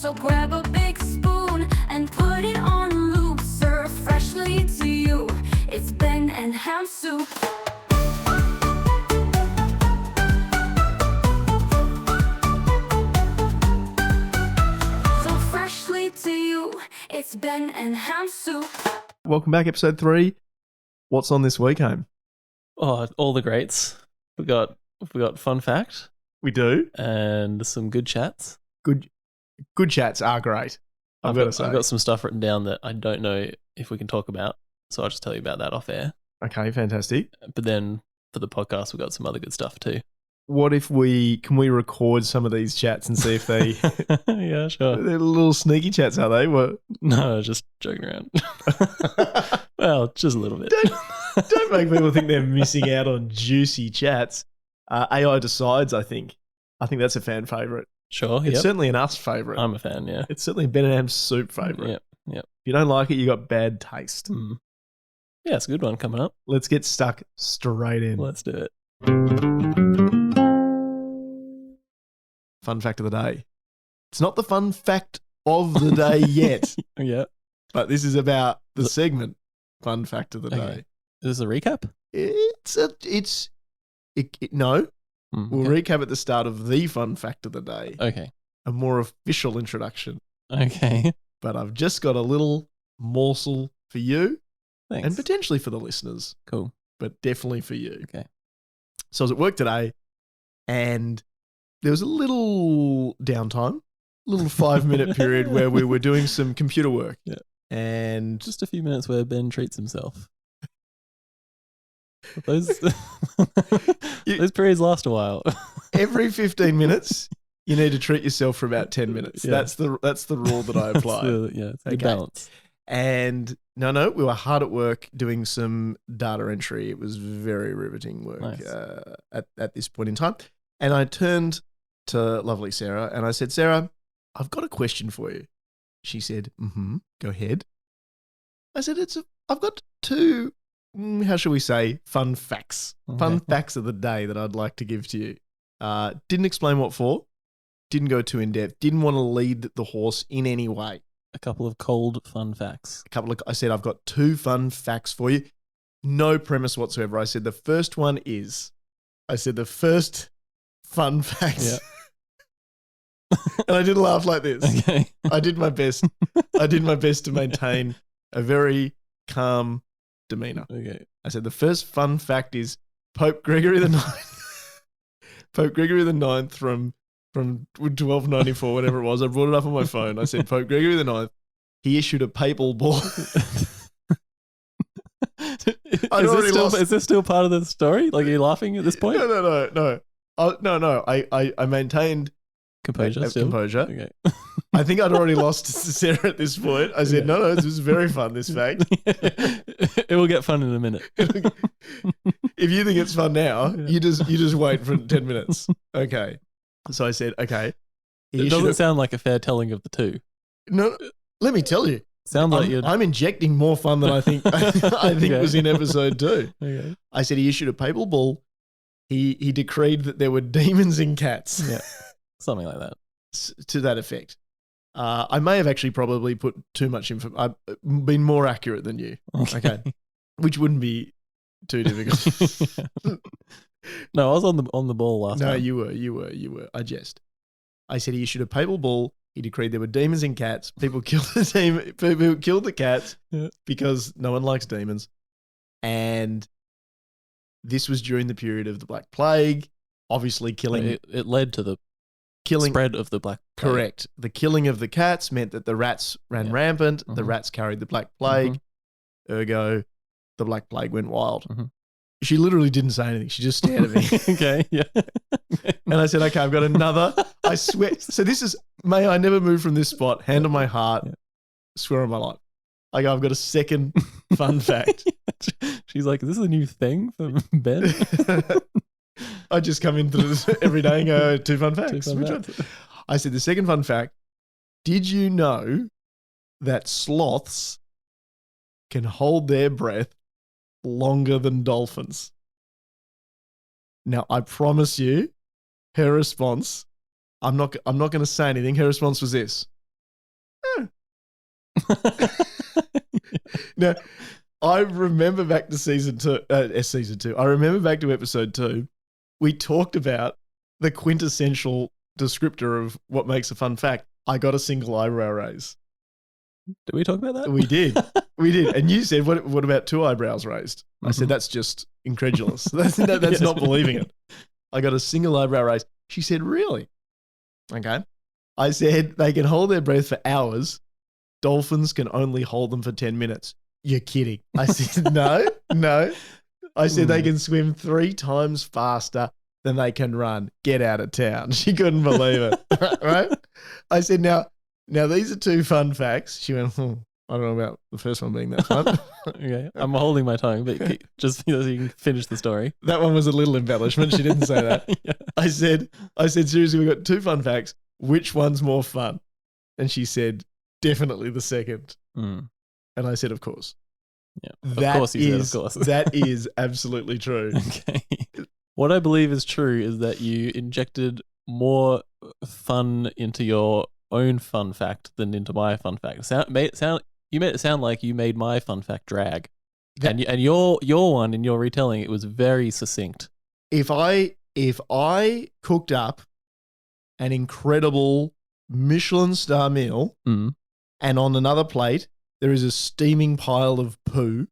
So grab a big spoon and put it on loop. Serve freshly to you. It's Ben and Ham soup. So freshly to you. It's Ben and Ham soup. Welcome back, episode 3. What's on this week, Hame? Oh, all the greats. We got fun fact We do. and some good chats. Good chats are great. I've got to say. I've got some stuff written down that I don't know if we can talk about, so I'll just tell you about that off air. Okay, fantastic. But then for the podcast, we've got some other good stuff too. What if can we record some of these chats and see if they Yeah, sure. they're little sneaky chats, are they? What? No, just joking around. Well, just a little bit. Don't make people think they're missing out on juicy chats. AI Decides, I think. I think that's a fan favourite. Sure, It's yep. certainly an us favourite. I'm a fan, yeah. It's certainly Ben and Ham's soup favourite. Yep. If you don't like it, you got bad taste. Mm. Yeah, it's a good one coming up. Let's get stuck straight in. Let's do it. Fun fact of the day. It's not the fun fact of the day yet, Yeah. but this is about the segment Fun Fact of the Okay. Day. Is this a recap? No. Mm, We'll okay. recap at the start of the Fun Fact of the Day, Okay. a more official introduction. Okay. But I've just got a little morsel for you Thanks. and potentially for the listeners, Cool. but definitely for you. Okay. So I was at work today and there was a little downtime, a little 5-minute period where we were doing some computer work. Yeah. And Just a few minutes where Ben treats himself. Those those periods last a while. every 15 minutes, you need to treat yourself for about 10 minutes. Yeah. That's the rule that I apply. It's a good Okay. balance. And no, we were hard at work doing some data entry. It was very riveting work Nice. at this point in time. And I turned to lovely Sarah and I said, Sarah, I've got a question for you. She said, go ahead. I said, I've got 2, how shall we say, fun facts. Fun Okay. facts of the day that I'd like to give to you. Didn't explain what for. Didn't go too in depth. Didn't want to lead the horse in any way. A couple of cold fun facts. I said, I've got 2 fun facts for you. No premise whatsoever. I said, the first fun fact. Yeah. And I didn't laugh like this. Okay. I did my best. I did my best to maintain a very calm demeanor. Okay. I said, the first fun fact is Pope Gregory the Ninth. Pope Gregory the Ninth from 1294, whatever it was. I brought it up on my phone. I said, Pope Gregory the Ninth, he issued a papal bull. Is this still part of the story? Like, are you laughing at this point? No. I maintained Composure still? composure. Okay. I think I'd already lost to Sarah at this point. I said, no, this is very fun, this fact. It will get fun in a minute. If you think it's fun now, you just wait for 10 minutes. Okay. So I said, okay. It doesn't sound like a fair telling of the two. No, let me tell you. Sounds like you're... I'm injecting more fun than I think Okay. was in episode 2. Okay. I said he issued a papal bull. He decreed that there were demons in cats. Yeah. Something like that. To that effect. I may have actually probably put too much info. I've been more accurate than you. Okay. Which wouldn't be too difficult. No, I was on the ball last No, time. you were. I jest. I said he issued a papal bull. He decreed there were demons in cats. People killed people killed the cats Yeah. because no one likes demons. And this was during the period of the Black Plague. Obviously, It led to the spread of the Black Plague. Correct. The killing of the cats meant that the rats ran rampant. The Mhm. rats carried the Black Plague. Ergo, the Black Plague went wild. Mhm. She literally didn't say anything. She just stared at me. Okay, yeah. And I said, okay, I've got another. I swear. So this is, may I never move from this spot. Hand on my heart. Yeah. Swear on my life. I go, I've got a second fun fact. She's like, is this a new thing for Ben? I just come into this every day and go, 2 fun facts. fun Which one? facts. I said, the second fun fact, did you know that sloths can hold their breath longer than dolphins? Now, I promise you, her response, I'm not going to say anything. Her response was this. Now, I remember back to season two. I remember back to episode 2. We talked about the quintessential descriptor of what makes a fun fact. I got a single eyebrow raise. Did we talk about that? We did. And you said, what about 2 eyebrows raised? I said, that's just incredulous. That's Yes. not believing it. I got a single eyebrow raise. She said, really? Okay. I said, they can hold their breath for hours. Dolphins can only hold them for 10 minutes. You're kidding. I said, no. I said, they can swim 3 times faster than they can run. Get out of town. She couldn't believe it. Right? I said, now these are 2 fun facts. She went, I don't know about the first one being that fun. Okay, I'm holding my tongue, but just so you can finish the story. That one was a little embellishment. She didn't say that. Yeah. I said, seriously, we got 2 fun facts. Which one's more fun? And she said, definitely the second. Mm. And I said, of course. Yeah. Of course you said, of course. That is absolutely true. Okay. What I believe is true is that you injected more fun into your own fun fact than into my fun fact. You made it sound like you made my fun fact drag. And your one in your retelling, it was very succinct. If I cooked up an incredible Michelin star meal and on another plate there is a steaming pile of poo,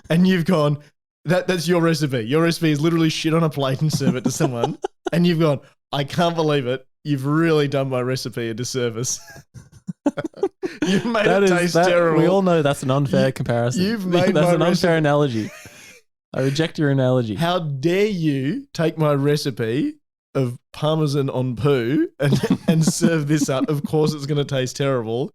and you've gone, that's your recipe. Your recipe is literally shit on a plate and serve it to someone, and you've gone, I can't believe it. You've really done my recipe a disservice. You've made it taste terrible. We all know that's an unfair comparison. You've made that's my an unfair recipe. analogy. I reject your analogy. How dare you take my recipe of parmesan on poo and serve this up? Of course it's going to taste terrible.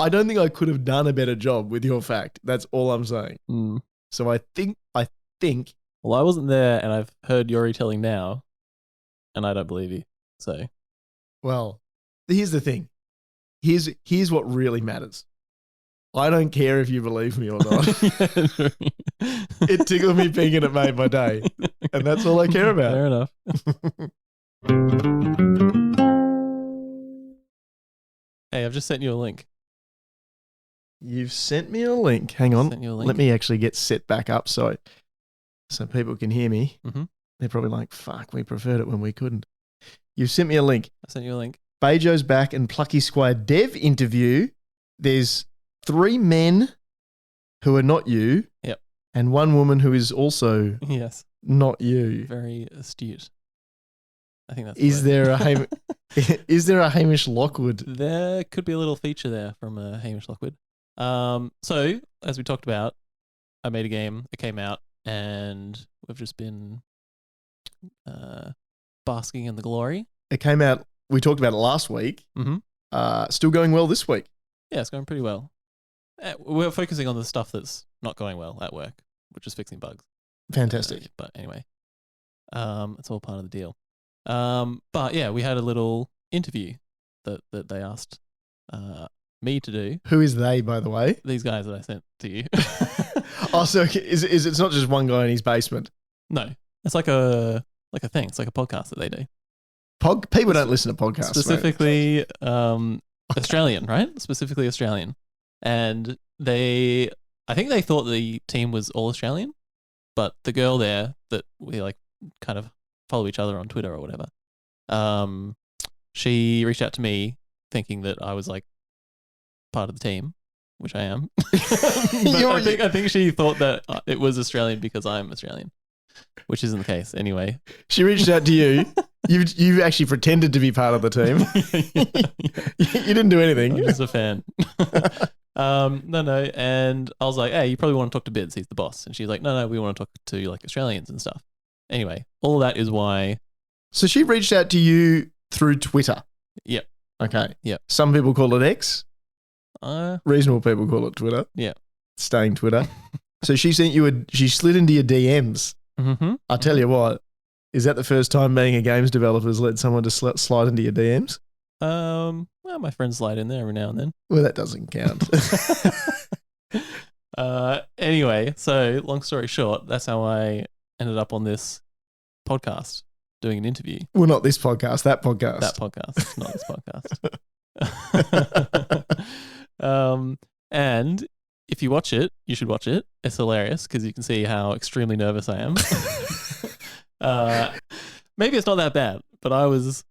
I don't think I could have done a better job with your fact. That's all I'm saying. Mm. So I think. Well, I wasn't there, and I've heard your retelling now, and I don't believe you. So, Well, here's the thing. Here's what really matters. I don't care if you believe me or not. It tickled me pink and it made my day. And that's all I care about. Fair enough. Hey, I've just sent you a link. You've sent me a link. Hang on. Sent you a link. Let me actually get set back up so people can hear me. Mm-hmm. They're probably like, fuck, we preferred it when we couldn't. You've sent me a link. I sent you a link. Bejo's back and Plucky Squire dev interview. There's 3 men who are not you. Yep. And 1 woman who is also Yes. not you. Very astute. I think that's. Is there a Hamish Lockwood? There could be a little feature there from Hamish Lockwood. So as we talked about, I made a game. It came out, and we've just been basking in the glory. It came out. We talked about it last week. Mm-hmm. Still going well this week. Yeah, it's going pretty well. We're focusing on the stuff that's not going well at work, which is fixing bugs. Fantastic. But anyway, it's all part of the deal. But yeah, we had a little interview that they asked me to do. Who is they, by the way? These guys that I sent to you. Oh, so is it's not just one guy in his basement? No, it's like a thing. It's like a podcast that they do. People don't listen to podcasts. Specifically Australian, right? Specifically Australian. And I think they thought the team was all Australian, but the girl there that we like kind of follow each other on Twitter or whatever, she reached out to me thinking that I was like part of the team, which I am. But I think she thought that it was Australian because I'm Australian, which isn't the case anyway. She reached out to you. You've actually pretended to be part of the team. You didn't do anything. I'm just a fan. No. And I was like, hey, you probably want to talk to Bids. He's the boss. And she's like, no, we want to talk to like Australians and stuff. Anyway, all of that is why. So she reached out to you through Twitter. Yep. Okay. Yep. Some people call it X. Reasonable people call it Twitter. Yeah. Staying Twitter. So she she slid into your DMs. Mm-hmm. I tell you what, is that the first time being a games developer has let someone just slide into your DMs? Well, my friends slide in there every now and then. Well, that doesn't count. Anyway, so long story short, that's how I ended up on this podcast doing an interview. Well, not this podcast, that podcast. That podcast, not this podcast. And if you watch it, you should watch it. It's hilarious because you can see how extremely nervous I am. Maybe it's not that bad, but I was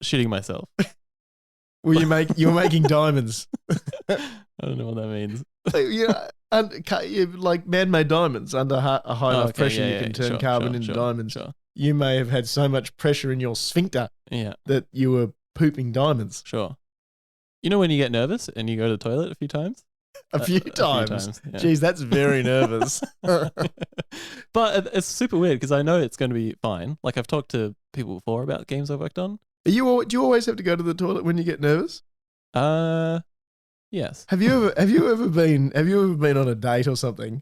shitting myself. Well, you were making diamonds. I don't know what that means. Like man-made diamonds under a high enough pressure, you can turn carbon into diamonds. Sure. You may have had so much pressure in your sphincter that you were pooping diamonds. Sure. You know when you get nervous and you go to the toilet a few times? A few times. Yeah. Jeez, that's very nervous. But it's super weird because I know it's going to be fine. Like I've talked to people before about games I've worked on. Do you always have to go to the toilet when you get nervous? Yes. Have you ever been on a date or something?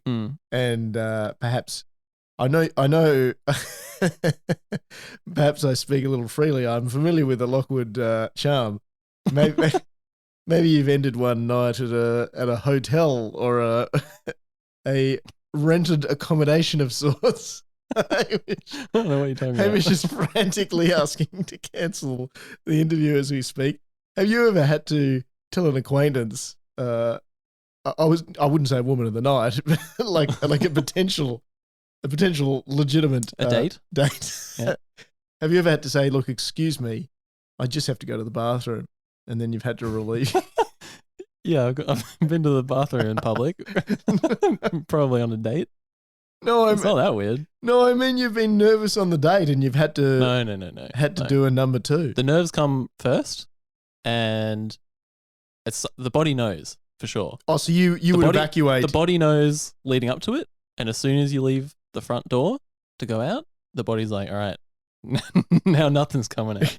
And perhaps I know perhaps I speak a little freely. I'm familiar with the Lockwood charm. Maybe you've ended one night at a hotel or a rented accommodation of sorts. I don't know what you're talking Hamish about. is frantically asking to cancel the interview as we speak. Have you ever had to tell an acquaintance? I wouldn't say a woman of the night, but like a potential legitimate date. Yeah. Have you ever had to say, "Look, excuse me, I just have to go to the bathroom," and then you've had to relieve? Yeah, I've been to the bathroom in public, probably on a date. No, it's not that weird. No, I mean you've been nervous on the date and you've had to. No. Had to do a number two. The nerves come first, and it's the body knows for sure. Oh, so you would evacuate. The body knows leading up to it, and as soon as you leave the front door to go out, the body's like, all right, now nothing's coming out.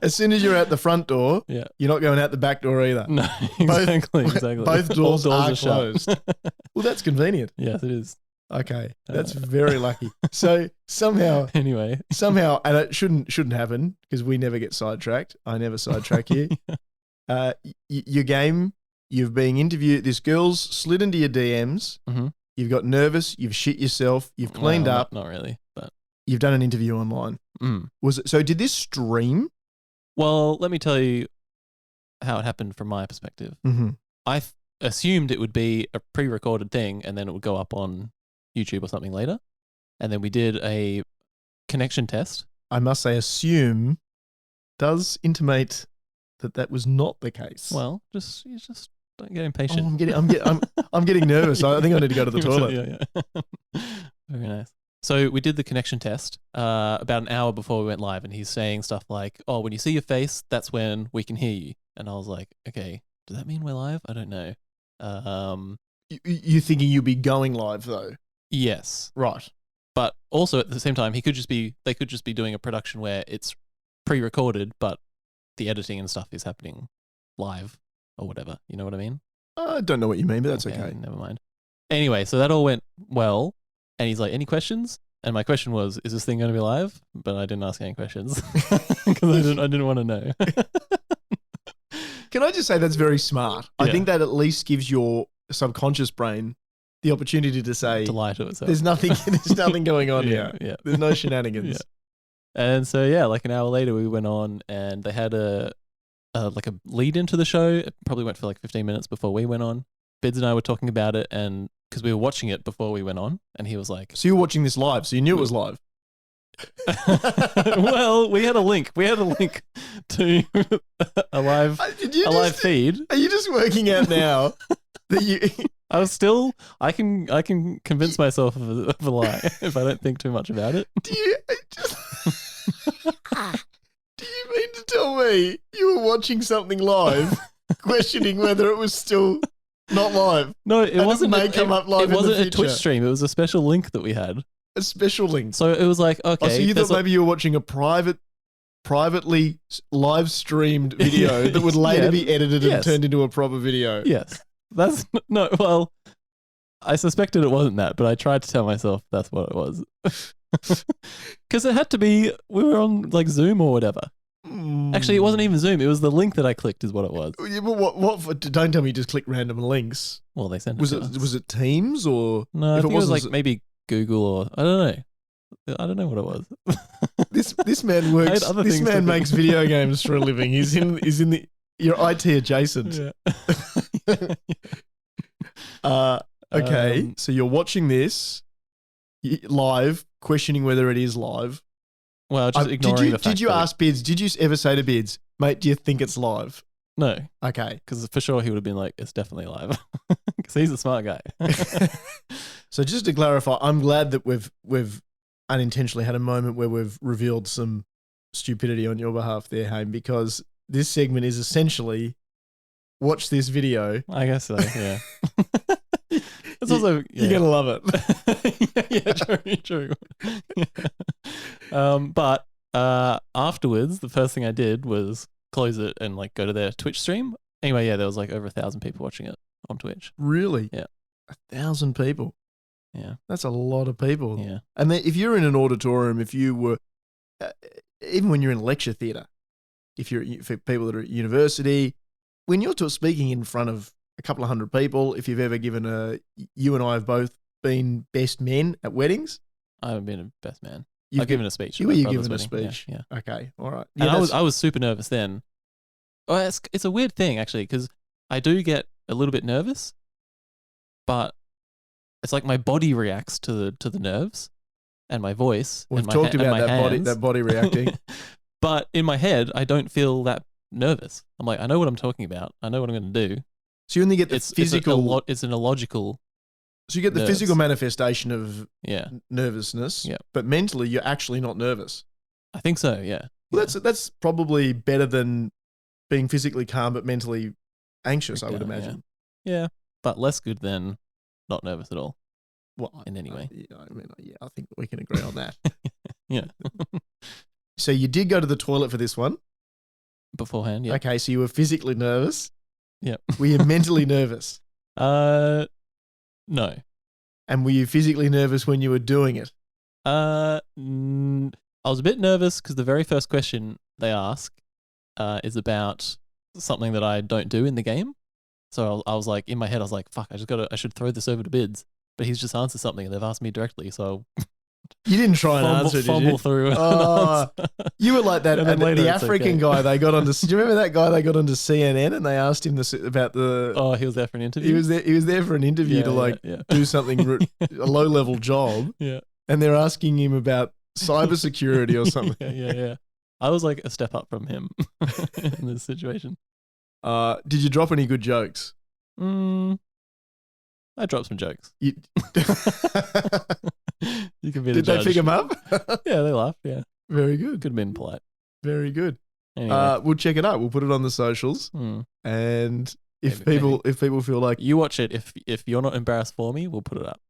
As soon as you're at the front door, you're not going out the back door either. No, exactly. Both doors are shut. closed. Well, that's convenient. Yes, it is. Okay, that's very lucky. So somehow, and it shouldn't happen because we never get sidetracked. I never sidetrack you. Your game, you've been interviewed. This girl's slid into your DMs. Mm-hmm. You've got nervous. You've shit yourself. You've cleaned up. Not really, but you've done an interview online. Was it so? Did this stream? Well, let me tell you how it happened from my perspective. Mm-hmm. I assumed it would be a pre-recorded thing, and then it would go up on YouTube or something later. And then we did a connection test. I must say, assume does intimate that was not the case. Well, you just don't get impatient. I'm getting nervous. I think I need to go to the toilet. Yeah. Very nice. So we did the connection test about an hour before we went live, and he's saying stuff like, "Oh, when you see your face, that's when we can hear you." And I was like, "Okay, does that mean we're live? I don't know." You thinking you'll be going live though? Yes. Right. But also at the same time, they could just be doing a production where it's pre-recorded, but the editing and stuff is happening live or whatever. You know what I mean? I don't know what you mean, but that's okay. Never mind. Anyway, so that all went well. And he's like, any questions? And my question was, is this thing going to be live? But I didn't ask any questions because I didn't want to know. Can I just say that's very smart? Yeah. I think that at least gives your subconscious brain the opportunity to say, to lie to itself. There's nothing going on here. Yeah. There's no shenanigans. Yeah. And so, like an hour later, we went on and they had a lead into the show. It probably went for like 15 minutes before we went on. Bids and I were talking about it, and because we were watching it before we went on, and he was like, so you were watching this live, so you knew it was live. Well, we had a link to a live feed. Are you just working out now that you I can convince myself of a lie if I don't think too much about it. Do you mean to tell me you were watching something live, questioning whether it was still not live? No, it wasn't. It may come up live. It wasn't a Twitch stream. It was a special link that we had. A special link. So it was like, okay. So you thought maybe you were watching a privately live streamed video that would later be edited and turned into a proper video. Yes. That's no. Well, I suspected it wasn't that, but I tried to tell myself that's what it was. Because it had to be. We were on like Zoom or whatever. Actually, it wasn't even Zoom. It was the link that I clicked, is what it was. Yeah, but what? Don't tell me you just click random links. Well, they sent it. Was it Teams or no? I think it was like maybe Google or I don't know. I don't know what it was. This man works. This man makes video games for a living. He's in You're IT adjacent. Yeah. Okay, so you're watching this live, questioning whether it is live. Well, just ignoring the fact. Did you ask Bids? Did you ever say to Bids, mate, do you think it's live? No, Okay. because for sure he would have been like, it's definitely live. Because he's a smart guy. So just to clarify, I'm glad that we've unintentionally had a moment where we've revealed some stupidity on your behalf there, Haim, because this segment is essentially watch this video. I guess so, yeah. It's also... You're going to love it. yeah, true. But afterwards, the first thing I did was close it and like go to their Twitch stream. Anyway, yeah, there was like over 1,000 people watching it on Twitch. Really? Yeah. 1,000 people. Yeah. That's a lot of people. Yeah. And then if you're in an auditorium, if you were, even when you're in lecture theatre, if you're for people that are at university, when you're speaking in front of a couple of hundred people, if you've ever given you and I have both been best men at weddings. I haven't been a best man. You've I've given a speech. You were at my given a brother's wedding. speech. Yeah. Okay. All right. And Yeah, I was super nervous then. Well, it's a weird thing actually, because I do get a little bit nervous, but it's like my body reacts to the nerves and my voice. We've and my talked and about my that hands. body reacting. But in my head, I don't feel that nervous. I'm like, I know what I'm talking about. I know what I'm going to do. So you only get the physical. It's an illogical. So you get the nerves. physical manifestation of Yeah, nervousness. Yeah. But mentally, you're actually not nervous. I think so. Yeah. Well, that's probably better than being physically calm but mentally anxious, I would imagine. Yeah, but less good than not nervous at all. Well, in any way. I think we can agree on that. Yeah. So you did go to the toilet for this one. Beforehand, yeah. Okay, so you were physically nervous. Yeah. Were you mentally nervous? No. And were you physically nervous when you were doing it? I was a bit nervous because the very first question they ask is about something that I don't do in the game. So I was like, in my head, I was like, fuck, I should throw this over to Bids. But he's just answered something and they've asked me directly. So you didn't try and answer, did you? Fumble through. You were like that. The African okay. guy they got onto. Do you remember that guy they got onto CNN and they asked him about the? Oh, he was there for an interview. He was there for an interview to do something a low level job. Yeah. And they're asking him about cybersecurity or something. Yeah. I was like a step up from him in this situation. Did you drop any good jokes? I dropped some jokes. You can be the Did judge. they pick them up? Yeah, they laughed. Yeah, very good. could have been polite. Very good. Anyway. We'll check it out. We'll put it on the socials, and if Maybe. people feel like You watch it. If you're not embarrassed for me, we'll put it up.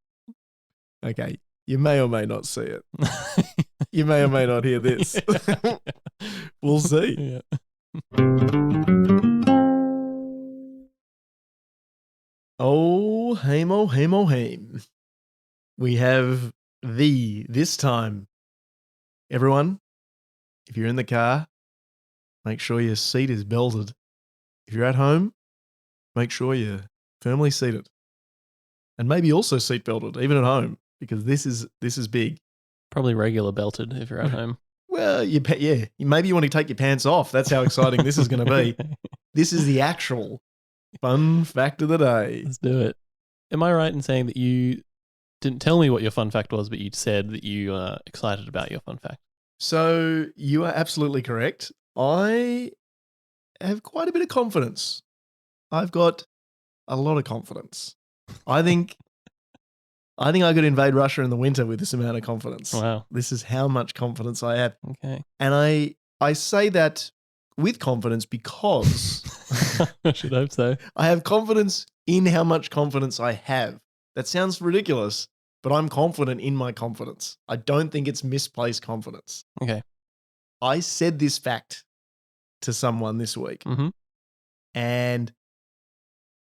okay, you may or may not see it. You may or may not hear this. We'll see. Yeah. Oh, Haim, oh, Haim, oh, Haim. We have this time. Everyone, if you're in the car, make sure your seat is belted. If you're at home, make sure you're firmly seated. And maybe also seat belted, even at home, because this is big. Probably regular belted if you're at home. Well, maybe you want to take your pants off. That's how exciting this is going to be. This is the actual fun fact of the day. Let's do it. Am I right in saying that you didn't tell me what your fun fact was, but you said that you are excited about your fun fact? So you are absolutely correct. I have quite a bit of confidence. I've got a lot of confidence. I think I could invade Russia in the winter with this amount of confidence. Wow. This is how much confidence I have. Okay. And I say that with confidence because I should hope so. I have confidence in how much confidence I have. That sounds ridiculous, but I'm confident in my confidence. I don't think it's misplaced confidence. Okay. I said this fact to someone this week, and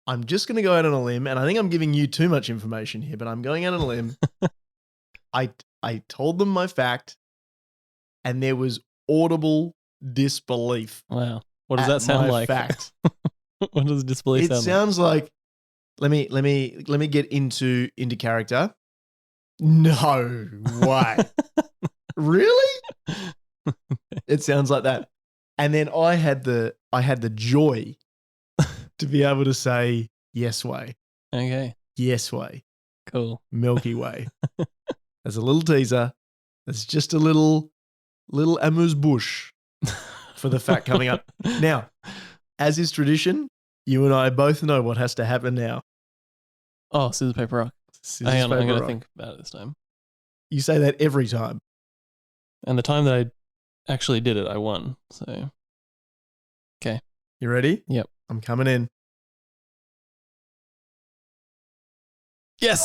I'm just going to go out on a limb, and I think I'm giving you too much information here, but I'm going out on a limb. I told them my fact, and there was audible disbelief. Wow. What does that sound like? Fact. What does disbelief It sound like? sounds like. Let me get into character. No way. Really? It sounds like that. And then I had the joy to be able to say yes way. Okay. Yes way. Cool. Milky Way. As a little teaser. That's just a little amuse-bouche for the fact coming up. Now, as is tradition, you and I both know what has to happen now. Oh, scissors, paper, rock. Scissors, Hang on, I'm paper, going to rock. think about it this time. You say that every time. And the time that I actually did it, I won. So, okay. You ready? Yep. I'm coming in. Yes.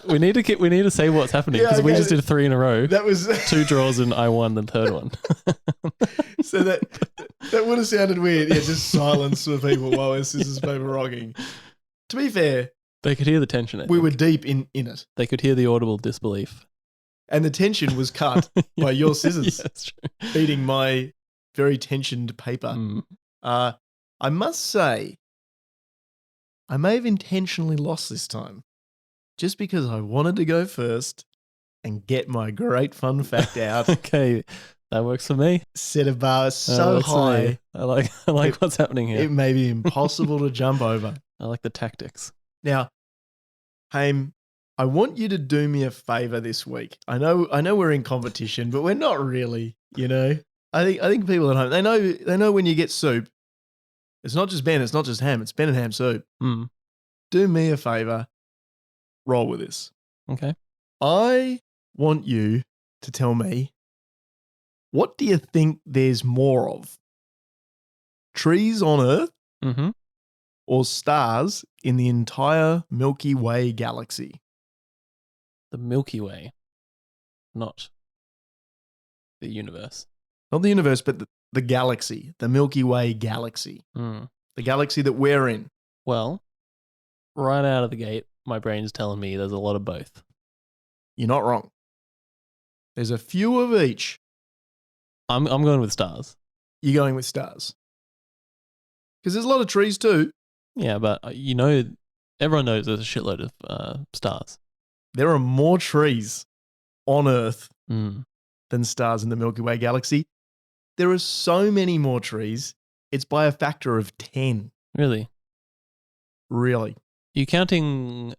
we need to say what's happening because we just did 3 in a row. That was 2 draws and I won the third one. So that would have sounded weird. Yeah, just silence for people while we're scissors, paper, rocking. To be fair, They could hear the tension. we were deep in it. They could hear the audible disbelief. And the tension was cut by your scissors Yeah, that's true. beating my very tensioned paper. Mm. I must say, I may have intentionally lost this time just because I wanted to go first and get my great fun fact out. Okay, that works for me. Set a bar That so works for me. high, I like what's happening here. it may be impossible to jump over. I like the tactics. Now, Haim, I want you to do me a favor this week. I know we're in competition, but we're not really, you know. I think people at home, they know when you get soup, it's not just Ben, it's not just ham, it's Ben and ham soup. Mm. Do me a favor, roll with this. Okay. I want you to tell me, what do you think there's more of? Trees on Earth Mm-hmm. or stars in the entire Milky Way galaxy? The Milky Way, not the universe. Not the universe, but the galaxy, the Milky Way galaxy, Mm. the galaxy that we're in. Well, right out of the gate, my brain's telling me there's a lot of both. You're not wrong. There's a few of each. I'm going with stars. You're going with stars. Because there's a lot of trees too. Yeah, but everyone knows there's a shitload of stars. There are more trees on Earth Mm. than stars in the Milky Way galaxy. There are so many more trees. It's by a factor of 10. Really? Really. Are you counting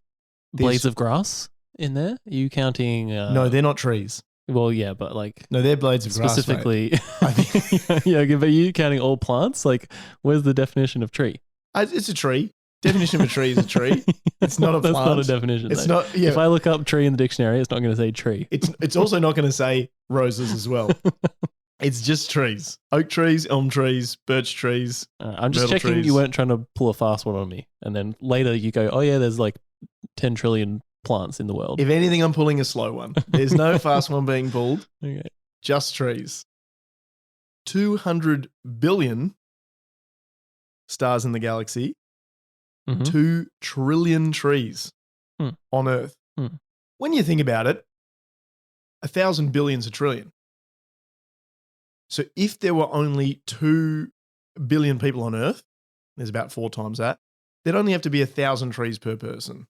blades of grass in there? Are you counting? No, they're not trees. Well, yeah, but like No, they're blades of grass. specifically. I think- yeah, but are you counting all plants? Like, where's the definition of tree? It's a tree. Definition of a tree is a tree. It's not a That's plant. not a definition. It's though. not. Yeah. If I look up tree in the dictionary, it's not going to say tree. It's also not going to say roses as well. It's just trees. Oak trees, elm trees, birch trees. I'm just Myrtle checking trees. you weren't trying to pull a fast one on me, and then later you go, "Oh yeah, there's like 10 trillion plants in the world." If anything, I'm pulling a slow one. There's no fast one being pulled. Okay. Just trees. 200 billion stars in the galaxy. Mhm. 2 trillion trees Hmm. on Earth. Hmm. When you think about it, 1,000 billion's a trillion. So if there were only 2 billion people on Earth, there's about 4 times that, there'd only have to be 1,000 trees per person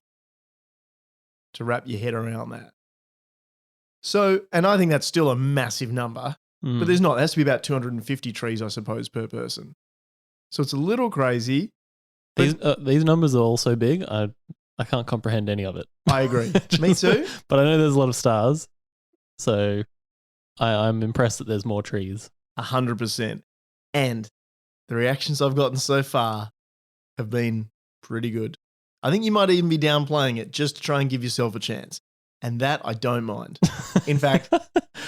to wrap your head around that. So, and I think that's still a massive number, Mm. but there's not. There has to be about 250 trees, I suppose, per person. So it's a little crazy. These numbers are all so big. I can't comprehend any of it. I agree. Me too. But I know there's a lot of stars, so I'm impressed that there's more trees. 100%. And the reactions I've gotten so far have been pretty good. I think you might even be downplaying it just to try and give yourself a chance. And that I don't mind. In fact,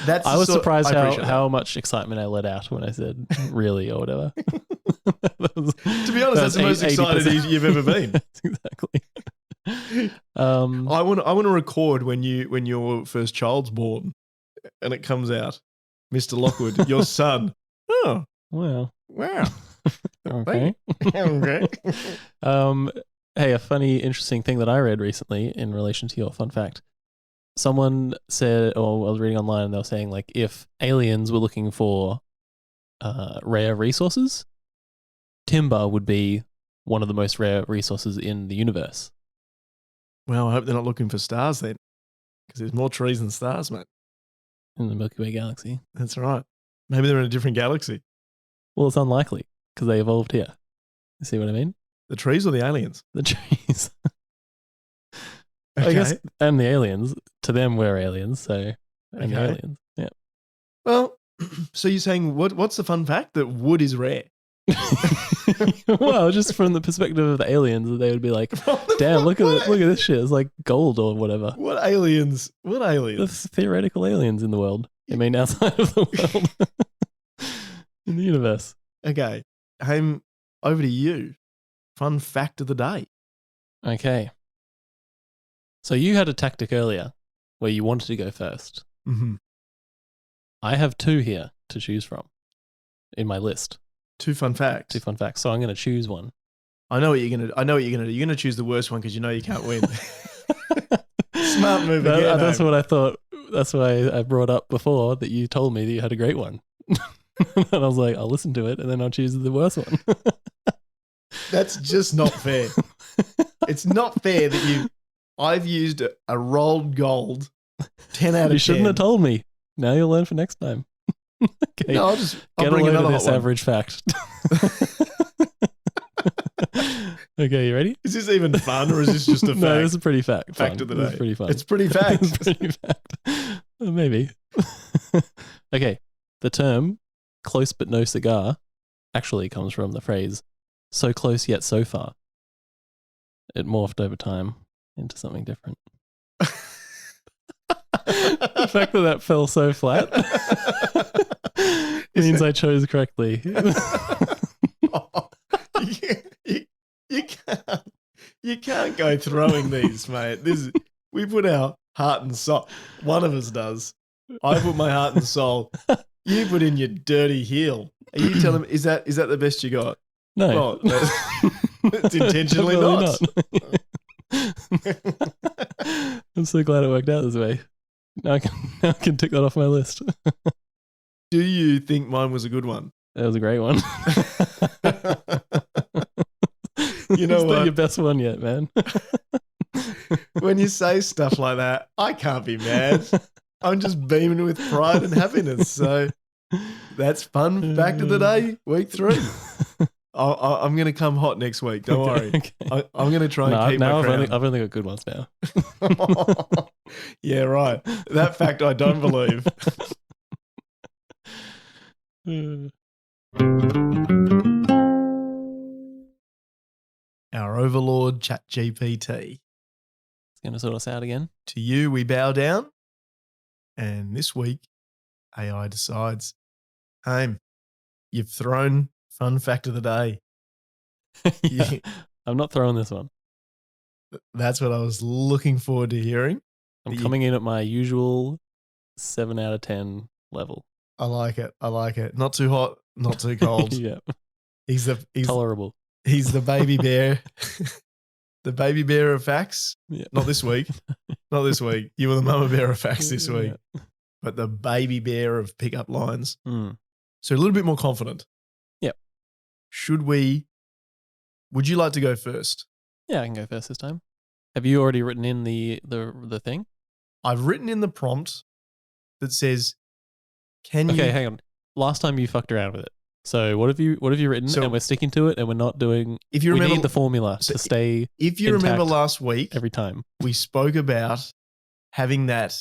that's I was surprised I appreciate how much excitement I let out when I said really or whatever. To be honest, that's the most excited you've ever been. Exactly. I want to record when your first child's born and it comes out, Mr. Lockwood, your son. Oh, Well, wow. okay. Okay. Hey, a funny, interesting thing that I read recently in relation to your fun fact. Someone said, or I was reading online, and they were saying, like, if aliens were looking for rare resources, timber would be one of the most rare resources in the universe. Well, I hope they're not looking for stars then, because there's more trees than stars, mate. In the Milky Way galaxy. That's right. Maybe they're in a different galaxy. Well, it's unlikely because they evolved here. You see what I mean? The trees or the aliens? The trees. Okay. I guess, and the aliens. To them, we're aliens. So, and the Okay. aliens. Yeah. Well, so you're saying what's the fun fact? That wood is rare. Well, just from the perspective of the aliens, they would be like, "Damn, look at this shit. It's like gold or whatever." What aliens? What aliens? There's theoretical aliens in the world. I mean, outside of the world, in the universe. Okay. Haim, over to you. Fun fact of the day. Okay. So you had a tactic earlier where you wanted to go first. Mm-hmm. I have 2 here to choose from in my list. 2 fun facts. 2 fun facts. So I'm going to choose one. I know what you're gonna do. You're gonna choose the worst one because you know you can't win. Smart move again. That's what I thought. That's why I brought up before that you told me that you had a great one. And I was like, I'll listen to it and then I'll choose the worst one. That's just not fair. It's not fair that I've used a rolled gold 10 out of 10. You shouldn't have told me. Now you'll learn for next time. Okay. No, I'll Get bring a load another of hot this one. average fact. Okay, you ready? Is this even fun or is this just a fact? No, this is pretty fact. Fact of the This day. is pretty fun. It's pretty fact. It's pretty fact. Maybe. Okay. The term close but no cigar actually comes from the phrase so close yet so far. It morphed over time into something different. The fact that fell so flat means I chose correctly. You can't go throwing these, mate. We put our heart and soul. One of us does. I put my heart and soul. You put in your dirty heel. Are you telling me is that the best you got? No. Oh, it's intentionally not. I'm so glad it worked out this way. Now I can tick that off my list. Do you think mine was a good one? That was a great one. You know It's not what? your best one yet, man. When you say stuff like that, I can't be mad. I'm just beaming with pride and happiness. So that's fun fact of the day, week 3. I'm going to come hot next week. Don't worry. Okay. I'm going to try and keep my crown. I've only got good ones now. Yeah, right. That fact I don't believe. Our overlord, ChatGPT. It's going to sort us out again. To you, we bow down. And this week, AI decides, Haim, you've thrown fun fact of the day. Yeah, I'm not throwing this one. That's what I was looking forward to hearing. I'm coming in at my usual 7 out of 10 level. I like it. Not too hot, not too cold. Yeah. He's Tolerable. He's the baby bear. The baby bear of facts. Yeah. Not this week. Not this week. You were the mama bear of facts this week. Yeah. But the baby bear of pickup lines. Mm. So a little bit more confident. Yep. Would you like to go first? Yeah, I can go first this time. Have you already written in the thing? I've written in the prompt that says, can you... Okay, hang on. Last time you fucked around with it. So what have you written? So- and we're sticking to it, and we're not doing. If you we remember, need the formula so to stay if you remember intact last week, every time. we spoke about having that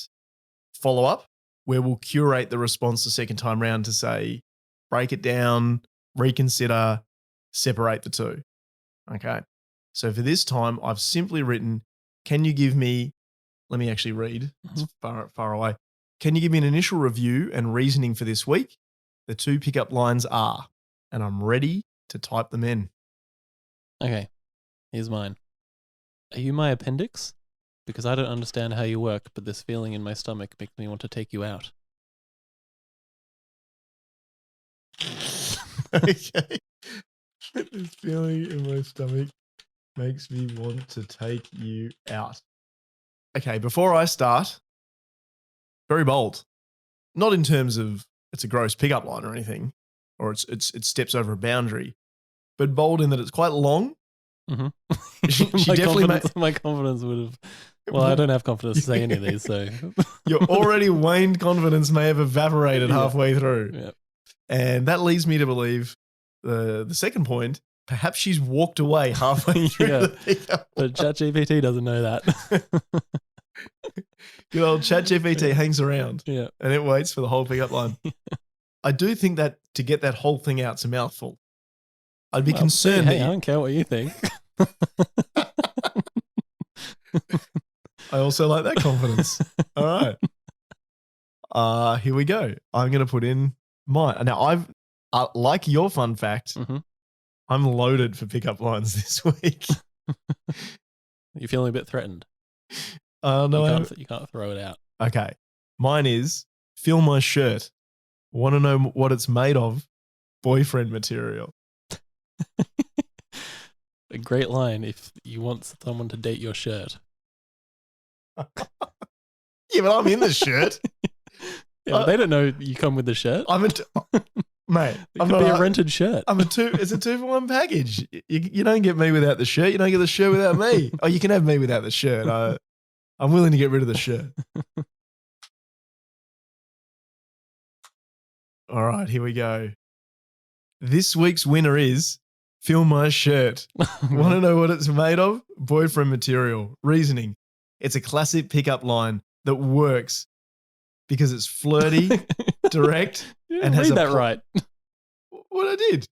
follow-up where we'll curate the response the second time round to say, break it down, reconsider, separate the two. Okay. So for this time, I've simply written, can you give me, let me actually read, it's far away. Can you give me an initial review and reasoning for this week? The 2 pickup lines are, and I'm ready to type them in. Okay, here's mine. Are you my appendix? Because I don't understand how you work, but this feeling in my stomach makes me want to take you out. Okay. This feeling in my stomach makes me want to take you out. Okay, before I start, very bold. Not in terms of it's a gross pickup line or anything, or it steps over a boundary, but bold in that it's quite long. Mm-hmm. She definitely my confidence would have. Well, I don't have confidence to say any of these, so your already waned confidence may have evaporated Yeah. halfway through. Yeah. And that leads me to believe the second point, perhaps she's walked away halfway through Yeah. the pickup line. But ChatGPT doesn't know that. Good old ChatGPT hangs around Yeah. and it waits for the whole pickup line. I do think that to get that whole thing out's a mouthful. I'd be concerned Hey, that I don't care what you think. I also like that confidence. All right. Here we go. I'm going to put in mine. Now, I've like your fun fact, Mhm. I'm loaded for pickup lines this week. You're feeling a bit threatened. No, You can't throw it out. okay. Mine is feel my shirt. Want to know what it's made of? Boyfriend material. A great line if you want someone to date your shirt. Yeah, but I'm in the shirt. Yeah, but they don't know you come with the shirt. Mate, It could be a rented shirt. It's a 2-for-1 package. You don't get me without the shirt. You don't get the shirt without me. Oh, you can have me without the shirt. I'm willing to get rid of the shirt. All right, here we go. This week's winner is Feel My Shirt. Want to know what it's made of? Boyfriend material. Reasoning. It's a classic pickup line that works because it's flirty, direct, You and didn't has read a that right. What I did.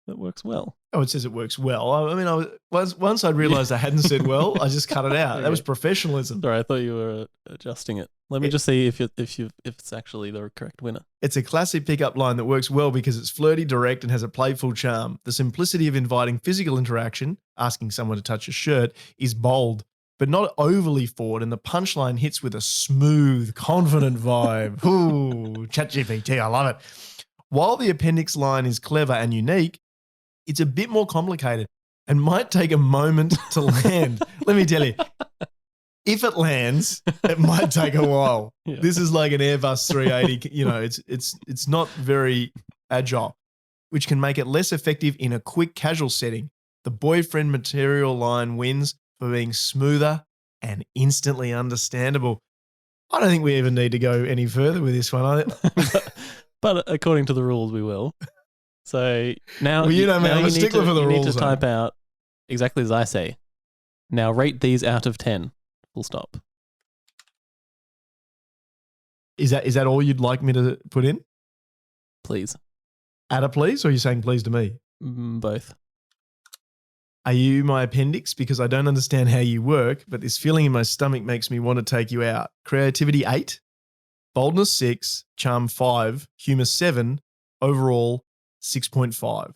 That works well. Oh, it says it works well. I mean, once I realized I hadn't said well, I just cut it out. That was professionalism. Sorry, I thought you were adjusting it. Let me just see if it's actually the correct winner. It's a classic pickup line that works well because it's flirty, direct, and has a playful charm. The simplicity of inviting physical interaction, asking someone to touch a shirt, is bold, but not overly forward, and the punchline hits with a smooth, confident vibe. Ooh, ChatGPT, I love it. While the appendix line is clever and unique, it's a bit more complicated and might take a moment to land. Let me tell you, if it lands, it might take a while. Yeah. This is like an Airbus 380. You know, it's not very agile, which can make it less effective in a quick casual setting. The boyfriend material line wins for being smoother and instantly understandable. I don't think we even need to go any further with this one. But according to the rules, we will. So now, Well, you know me, now I'm a you need stickler to- for the you rules, need to though. type out exactly as I say. Now rate these out of 10. Full stop. Is that all you'd like me to put in? Please. Add a please, or are you saying please to me? Both. Are you my appendix? Because I don't understand how you work, but this feeling in my stomach makes me want to take you out. Creativity 8, boldness 6, charm 5, humor 7, overall 6.5.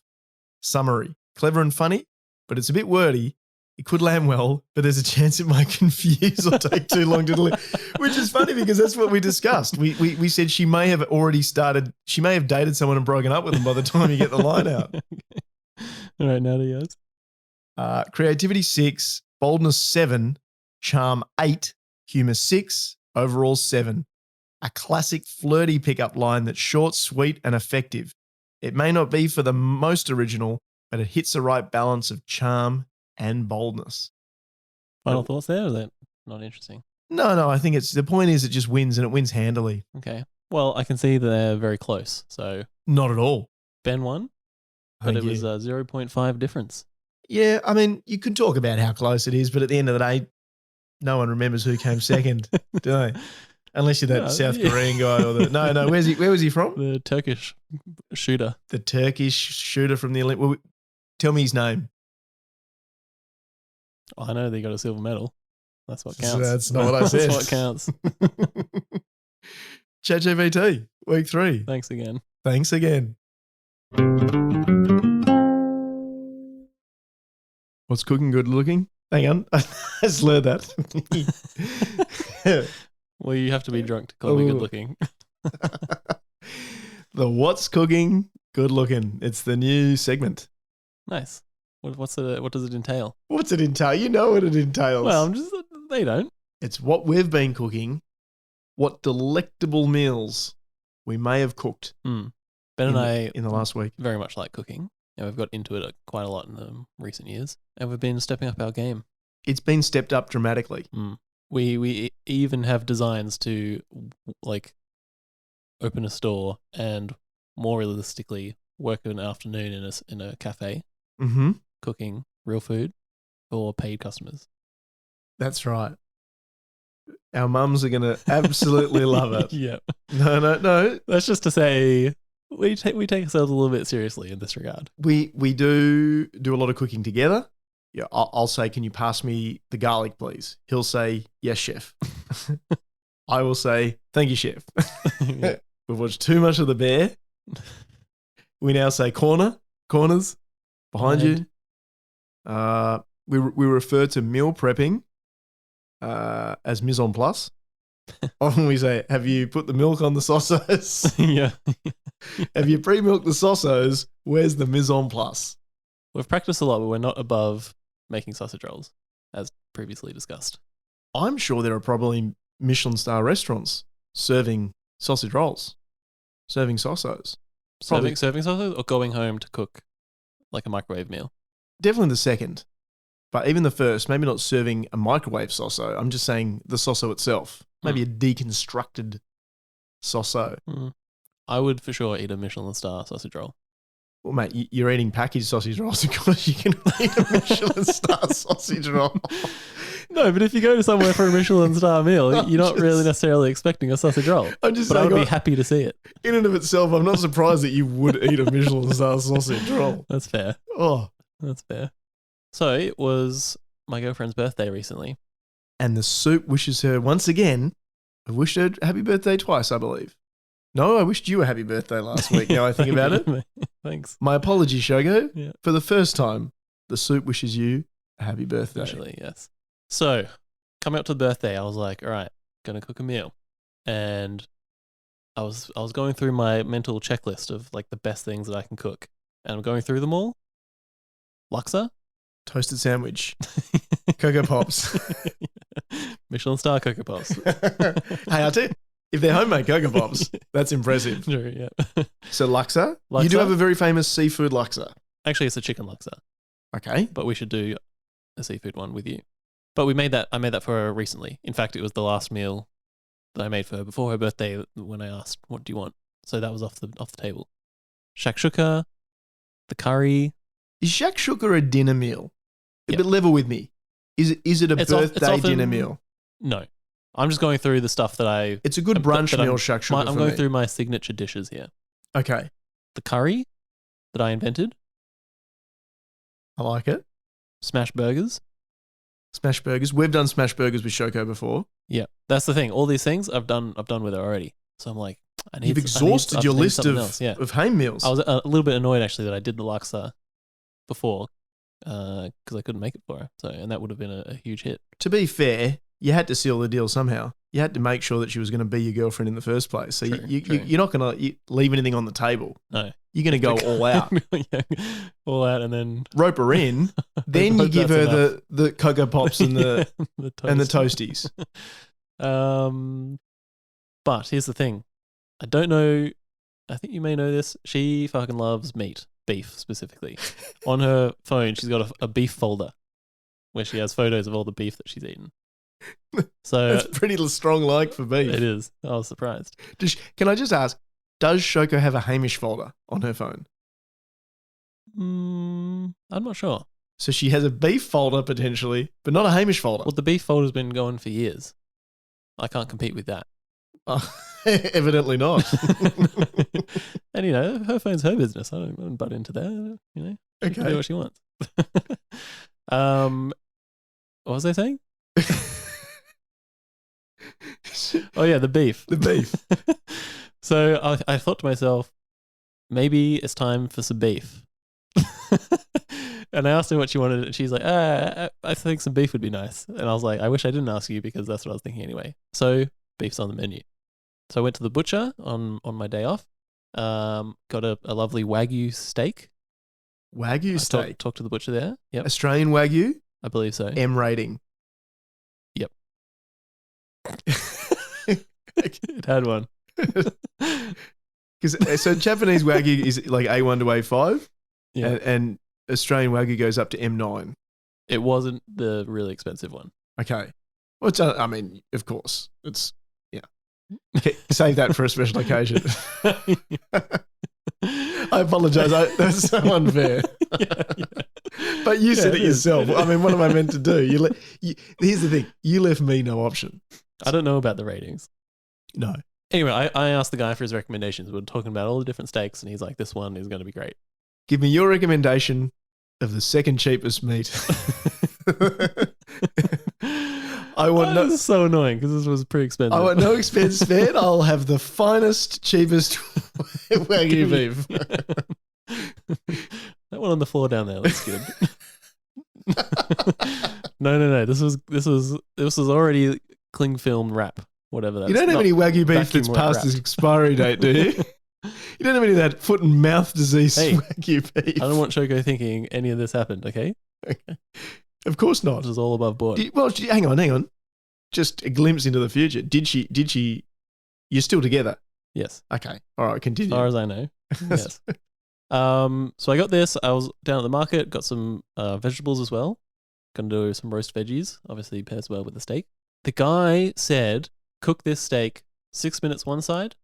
Summary, clever and funny, but it's a bit wordy. It could land well, but there's a chance it might confuse or take too long to deliver, which is funny because that's what we discussed. We said she may have dated someone and broken up with them by the time you get the line out. All right, now to yours. Creativity 6, boldness 7, charm 8, humor 6, overall 7. A classic flirty pickup line that's short, sweet, and effective. It may not be for the most original, but it hits the right balance of charm and boldness. Final thoughts there? Or is that not interesting? No, I think the point is it just wins and it wins handily. Okay. Well, I can see that they're very close. So Not at all. Ben won, but Thank it was you. a 0.5 difference. Yeah, I mean, you could talk about how close it is, but at the end of the day, no one remembers who came second, do they? Unless you're that No, South yeah. Korean guy or no. Where was he from? The Turkish shooter. The Turkish shooter from the Olympics. Well, tell me his name. I know they got a silver medal. That's what So counts. that's not what I said. That's what counts. ChatGPT, week 3. Thanks again. Thanks again. What's cooking good looking? Hang on. I slurred that. Well, you have to be drunk to call me Ooh. good looking. The What's Cooking Good Looking. It's the new segment. Nice. What does it entail? What's it entail? You know what it entails. Well, they don't. It's what we've been cooking, what delectable meals we may have cooked Ben and I in the last week. very much like cooking, and we've got into it quite a lot in the recent years, and we've been stepping up our game. It's been stepped up dramatically. We even have designs to like open a store and more realistically work an afternoon in a cafe Mm-hmm. cooking real food for paid customers. That's right. Our mums are going to absolutely love it. Yeah. No. That's just to say we take ourselves a little bit seriously in this regard. We do a lot of cooking together. Yeah, I'll say, can you pass me the garlic, please? He'll say, yes, chef. I will say, thank you, chef. Yeah. We've watched too much of The Bear. We now say corners, behind you. We refer to meal prepping as mise en place. Often we say, have you put the milk on the sausos? Yeah. Have you pre-milked the sausos? Where's the mise en place? We've practiced a lot, but we're not above making sausage rolls, as previously discussed. I'm sure there are probably Michelin star restaurants serving sausage rolls, serving sausos. Probably. Serving sausage or going home to cook like a microwave meal? Definitely the second. But even the first, maybe not serving a microwave sauso. I'm just saying the sauso itself. Maybe a deconstructed sauso. I would for sure eat a Michelin star sausage roll. Well, mate, you're eating packaged sausage rolls because you can eat a Michelin star sausage roll. No, but if you go to somewhere for a Michelin star meal, you're not really necessarily expecting a sausage roll. I'm just but I saying, would be happy to see it. In and of itself, I'm not surprised that you would eat a Michelin star sausage roll. That's fair. Oh. That's fair. So it was my girlfriend's birthday recently. And the soup wishes her once again. I wished her happy birthday twice, I believe. No, I wished you a happy birthday last week. Now I think about it. Thanks. My apologies, Shogo. Yeah. For the first time, the soup wishes you a happy birthday. Actually, yes. So coming up to the birthday, I was like, all right, gonna cook a meal. And I was going through my mental checklist of like the best things that I can cook. And I'm going through them all. Laksa. Toasted sandwich. Cocoa Pops. Michelin star Cocoa Pops. Hey, I'll tell you, if they're homemade Cocoa Pops, that's impressive. True, yeah. So laksa? You do have a very famous seafood laksa. Actually, it's a chicken laksa. Okay. But we should do a seafood one with you. But I made that for her recently. In fact, it was the last meal that I made for her before her birthday when I asked, what do you want? So that was off the table. Shakshuka, the curry. Is shakshuka a dinner meal? Yeah. But level with me. Is it a birthday often, dinner meal? No. I'm just going through the stuff that I... It's a good brunch meal, shakshuka. I'm going through my signature dishes here. Okay. The curry that I invented. I like it. Smash burgers. Smash burgers. We've done smash burgers with Shoko before. Yeah, that's the thing. All these things I've done with her already. So I'm like, You've exhausted your list of home meals. I was a little bit annoyed actually that I did the laksa before because I couldn't make it for her. So, and that would have been a huge hit. To be fair, you had to seal the deal somehow. You had to make sure that she was going to be your girlfriend in the first place. So True. You're not going to leave anything on the table. No. You're going to go all out. Yeah, all out and then... Rope her in. Then you give her the Cocoa Pops and the toasties. But here's the thing. I don't know. I think you may know this. She fucking loves meat. Beef, specifically. On her phone, she's got a beef folder where she has photos of all the beef that she's eaten. So that's pretty strong like for beef. It is. I was surprised. Can I just ask, does Shoko have a Hamish folder on her phone? I'm not sure. So she has a beef folder potentially, but not a Hamish folder. Well, the beef folder's been going for years. I can't compete with that. Evidently not. And, her phone's her business. I don't butt into that. She can do what she wants. What was I saying? Oh, yeah, the beef. The beef. So I thought to myself, maybe it's time for some beef. And I asked her what she wanted, and she's like, I think some beef would be nice. And I was like, I wish I didn't ask you because that's what I was thinking anyway. So beef's on the menu. So I went to the butcher on my day off. Got a lovely Wagyu steak. Wagyu steak? Talked to the butcher there. Yep. Australian Wagyu? I believe so. M rating. Yep. It had one. So Japanese Wagyu is like A1 to A5? Yeah. And Australian Wagyu goes up to M9. It wasn't the really expensive one. Okay. Well, of course. Save that for a special occasion. I I apologize. That's so unfair. But you said it yourself. I mean, what am I meant to do? Here's the thing. You left me no option. I don't know about the ratings. No. Anyway, I asked the guy for his recommendations. We were talking about all the different steaks, and he's like, this one is going to be great. Give me your recommendation of the second cheapest meat. I want This is so annoying because this was pretty expensive. I want no expense spared. I'll have the finest, cheapest Wagyu beef. That one on the floor down there looks good. No. This was already cling film wrap, whatever that is. You don't have any Wagyu beef that's vacuum past its expiry date, do you? You don't have any of that foot and mouth disease Hey, Wagyu beef. I don't want Choco thinking any of this happened, okay? Okay. Of course not. This is all above board. Hang on. Just a glimpse into the future. Did she, you're still together? Yes. Okay. All right, continue. As far as I know. Yes. So I got this. I was down at the market, got some vegetables as well. Gonna do some roast veggies. Obviously pairs well with the steak. The guy said, cook this steak 6 minutes one side,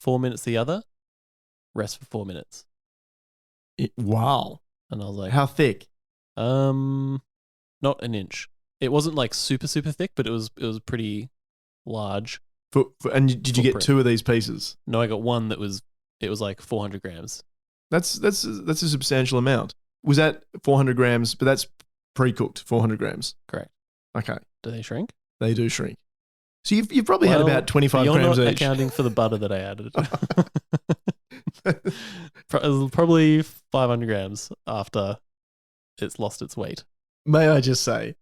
4 minutes the other, rest for 4 minutes. Wow. And I was like, how thick? Not an inch. It wasn't like super thick, but it was pretty large. And did you get Footprint. 2 of these pieces? No, I got one that was like 400 grams. That's a substantial amount. Was that 400 grams? But that's pre-cooked, 400 grams. Correct. Okay. Do they shrink? They do shrink. So you've probably had about 25 you're grams not each. accounting for the butter that I added. Probably 500 grams after it's lost its weight. May I just say,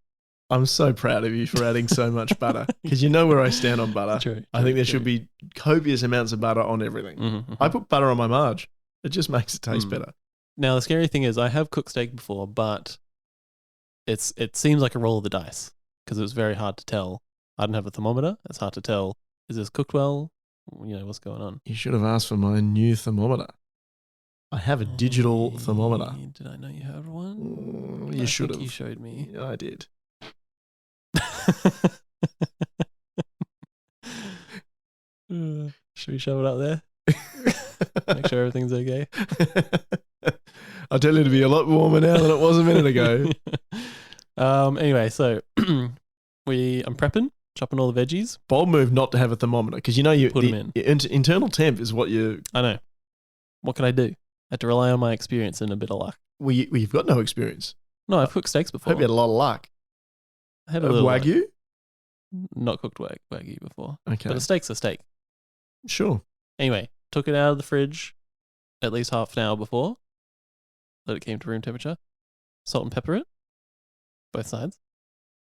I'm so proud of you for adding so much butter because you know where I stand on butter. True, I think there should be copious amounts of butter on everything. Mm-hmm. I put butter on my marge. It just makes it taste better. Now, the scary thing is I have cooked steak before, but it seems like a roll of the dice because it was very hard to tell. I didn't have a thermometer. It's hard to tell. Is this cooked well? You know, what's going on? You should have asked for my new thermometer. I have a digital thermometer. Did I know you had one? You should have. You showed me. Yeah, I did. Should we shove it up there? Make sure everything's okay. I'll tell you to be a lot warmer now than it was a minute ago. Anyway, so I'm prepping, chopping all the veggies. Bold move not to have a thermometer because you know Put 'em in. your internal temp is what you. I know. What can I do? I had to rely on my experience and a bit of luck. Well, you've got no experience. No, I've cooked steaks before. Hope you had a lot of luck. I had a little luck. Wagyu? Not cooked Wagyu before. Okay. But a steak's a steak. Sure. Anyway, took it out of the fridge at least half an hour before. Let it came to room temperature. Salt and pepper it. Both sides.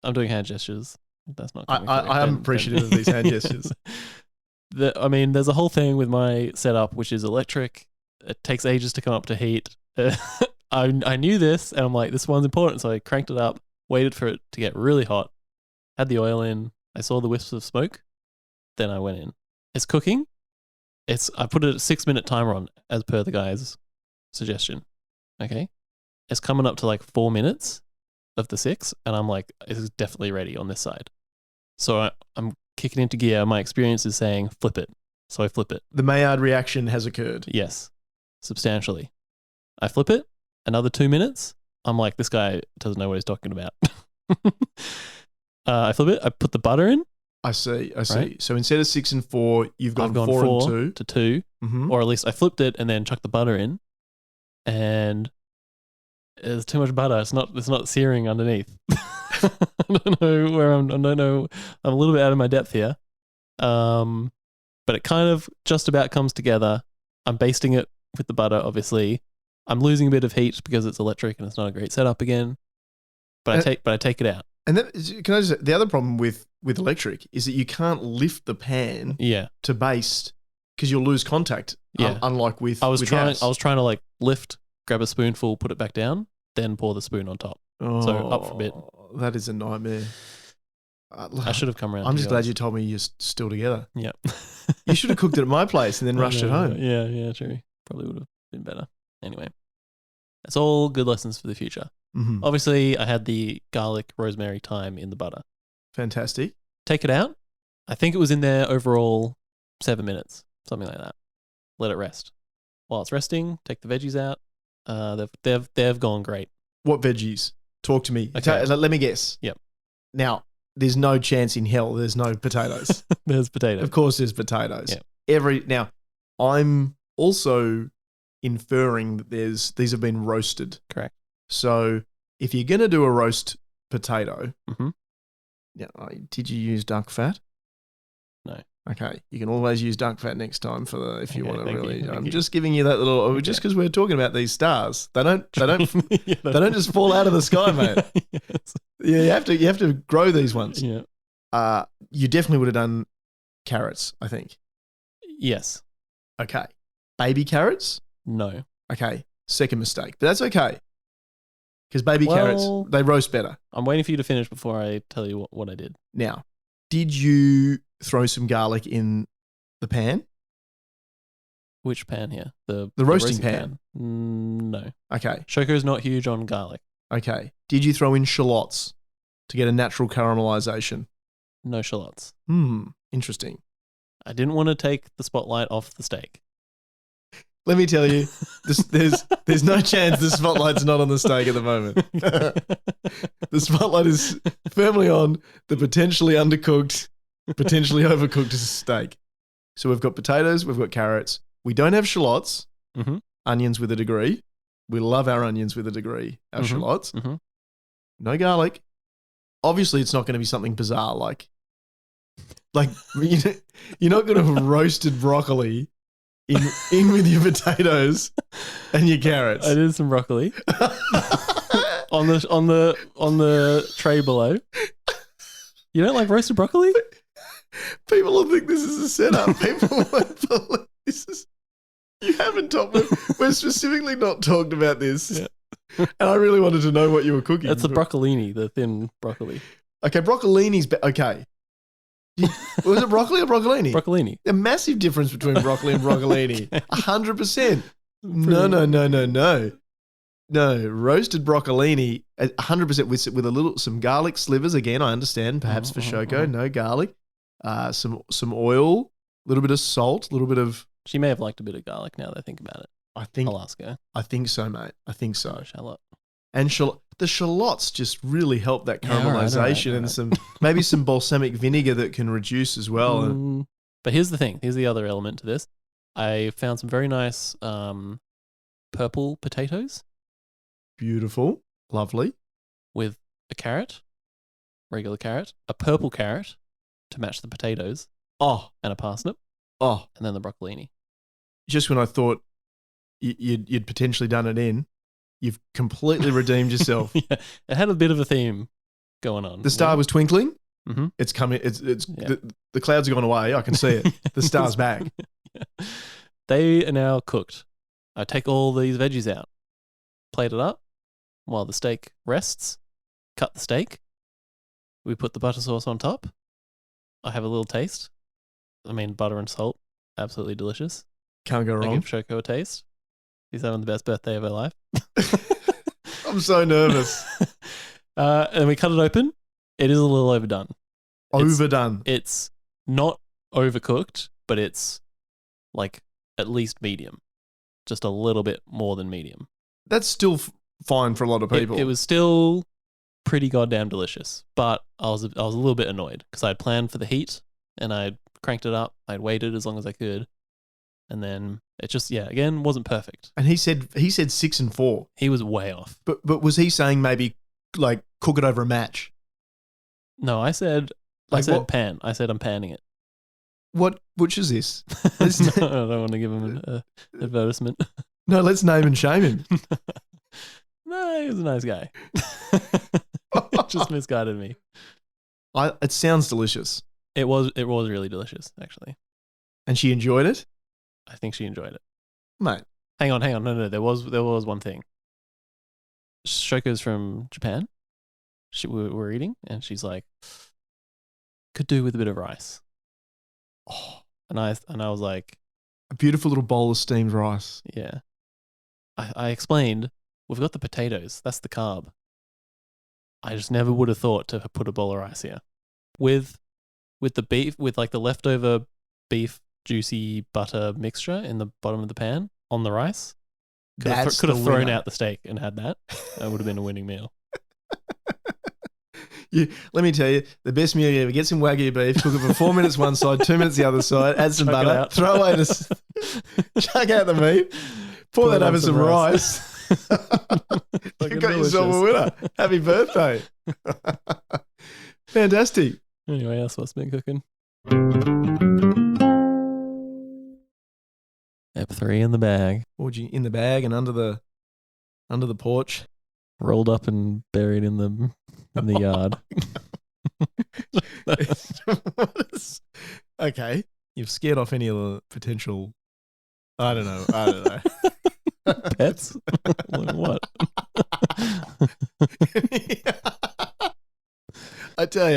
I'm doing hand gestures. That's not coming I am appreciative of these hand gestures. There's a whole thing with my setup, which is electric. It takes ages to come up to heat. I knew this, and I'm like, this one's important. So I cranked it up, waited for it to get really hot, had the oil in. I saw the wisps of smoke. Then I went in. It's cooking. I put a 6 minute timer on as per the guy's suggestion. Okay. It's coming up to like 4 minutes of the 6, and I'm like, it's definitely ready on this side. So I'm kicking into gear. My experience is saying flip it. So I flip it. The Maillard reaction has occurred. Yes, substantially. I flip it. Another 2 minutes. I'm like, this guy doesn't know what he's talking about. I flip it. I put the butter in. I see. Right? So instead of 6 and 4, you've gone, I've gone 4 4 and 2. to 2. Mm-hmm. Or at least I flipped it and then chucked the butter in. And there's too much butter. It's not searing underneath. I don't know where I don't know. I'm a little bit out of my depth here. But it kind of just about comes together. I'm basting it with the butter, obviously. I'm losing a bit of heat because it's electric and it's not a great setup again. But I take it out. And can I just say, the other problem with electric is that you can't lift the pan to baste because you'll lose contact. Yeah. Unlike with I was gas. trying to like lift, grab a spoonful, put it back down, then pour the spoon on top. So up for a bit. That is a nightmare. I should have come around. I'm just glad you told me you're still together. Yeah. You should have cooked it at my place and then rushed it home. Yeah, true. Probably would have been better. Anyway, it's all good lessons for the future. Mm-hmm. Obviously, I had the garlic, rosemary, thyme in the butter. Fantastic. Take it out. I think it was in there overall 7 minutes, something like that. Let it rest. while it's resting. Take the veggies out. They've gone great. What veggies? Talk to me. Okay. Let me guess. Yep. Now, there's no chance in hell there's no potatoes. There's potatoes. Of course there's potatoes. Yep. Now, I'm also inferring that these have been roasted. Correct. So if you're going to do a roast potato, Mm-hmm. did you use duck fat? No. Okay, you can always use duck fat next time if you want to thank really. you, thank I'm you. just giving you that little. Just because we're talking about these stars, they don't Yeah, they don't just fall out of the sky, mate. Yes. Yeah, you have to grow these ones. Yeah. You definitely would have done carrots, I think. Yes. Okay, baby carrots. No. Okay, second mistake, but that's okay because baby carrots they roast better. I'm waiting for you to finish before I tell you what I did. Now, did you throw some garlic in the pan? Which pan here? The roasting pan. No. Okay. Shoko's not huge on garlic. Okay. Did you throw in shallots to get a natural caramelization? No shallots. Interesting. I didn't want to take the spotlight off the steak. Let me tell you, there's no chance the spotlight's not on the steak at the moment. The spotlight is firmly on the potentially undercooked, potentially overcooked steak. So we've got potatoes, we've got carrots. We don't have shallots, onions with a degree. We love our onions with a degree, our shallots. Mm-hmm. No garlic. Obviously, it's not going to be something bizarre like you're not going to have roasted broccoli in with your potatoes and your carrots. I did some broccoli on the tray below. You don't like roasted broccoli? People will think this is a setup. People won't believe this is. You haven't told me. We're specifically not talked about this. Yeah. And I really wanted to know what you were cooking. That's the broccolini, the thin broccoli. Okay, broccolini's okay. Was it broccoli or broccolini? Broccolini. A massive difference between broccoli and broccolini. 100%. No. No, roasted broccolini, 100% with some garlic slivers. Again, I understand, perhaps for Shoko, no garlic. Some oil, a little bit of salt, a little bit of. She may have liked a bit of garlic now that I think about it. I'll ask her. I think so, mate. I think so. Shallot. And the shallots just really help that caramelization all right. and some balsamic vinegar that can reduce as well. But here's the thing. Here's the other element to this. I found some very nice purple potatoes. Beautiful. Lovely. With a carrot, regular carrot, a purple carrot to match the potatoes. Oh. And a parsnip. Oh. And then the broccolini. Just when I thought you'd potentially done it in, you've completely redeemed yourself. Yeah, it had a bit of a theme going on. The star was twinkling. Mm-hmm. It's coming. The clouds have gone away. I can see it. The star's back. Yeah. They are now cooked. I take all these veggies out, plate it up while the steak rests, cut the steak. We put the butter sauce on top. I have a little taste. I mean, butter and salt, absolutely delicious. Can't go I wrong. give Shoko a taste. She's having the best birthday of her life. I'm so nervous. And we cut it open. It is a little overdone. Overdone. It's not overcooked, but it's like at least medium. Just a little bit more than medium. That's still fine for a lot of people. It was still pretty goddamn delicious, but I was a little bit annoyed because I'd planned for the heat and I'd cranked it up. I'd waited as long as I could. And then it just, again, wasn't perfect. And he said 6 and 4. He was way off. But was he saying maybe like cook it over a match? No, I said what? pan. I said I'm panning it. Which is this? No, I don't want to give him an advertisement. No, let's name and shame him. No, he was a nice guy. Just misguided me. It sounds delicious. It was really delicious, actually. And she enjoyed it? I think she enjoyed it. Mate. Hang on. No, there was one thing. Shoko's from Japan. We were eating, and she's like, could do with a bit of rice. Oh, and I was like, a beautiful little bowl of steamed rice. Yeah. I explained, we've got the potatoes. That's the carb. I just never would have thought to put a bowl of rice here. With the beef, with like the leftover beef juicy butter mixture in the bottom of the pan on the rice. Could That's have the thrown winner. out the steak and had that. That would have been a winning meal. Let me tell you, the best meal you ever get some Wagyu beef, cook it for 4 minutes one side, 2 minutes the other side, add some Chuck it butter, out. throw away chuck out the meat, pour that it on over some some rice. Fucking You got yourself a delicious. winner. Happy birthday. Fantastic. Anyway, that's what's been cooking. Ep 3 in the bag. Orgy in the bag and under the porch. Rolled up and buried in the yard. Okay. You've scared off any of the potential, I don't know. Pets? What? I tell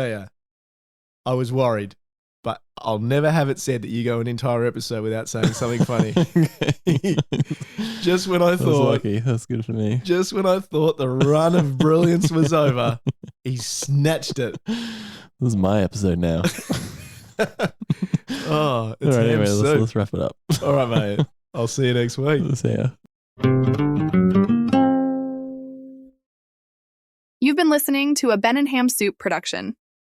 you, I was worried, but I'll never have it said that you go an entire episode without saying something funny. Just when I That's thought, lucky. That's good for me. just when I thought the run of brilliance was over, he snatched it. This is my episode now. Oh, it's All right, ham anyway, soup. let's wrap it up. All right, mate. I'll see you next week. See ya. You've been listening to a Ben and Ham Soup production.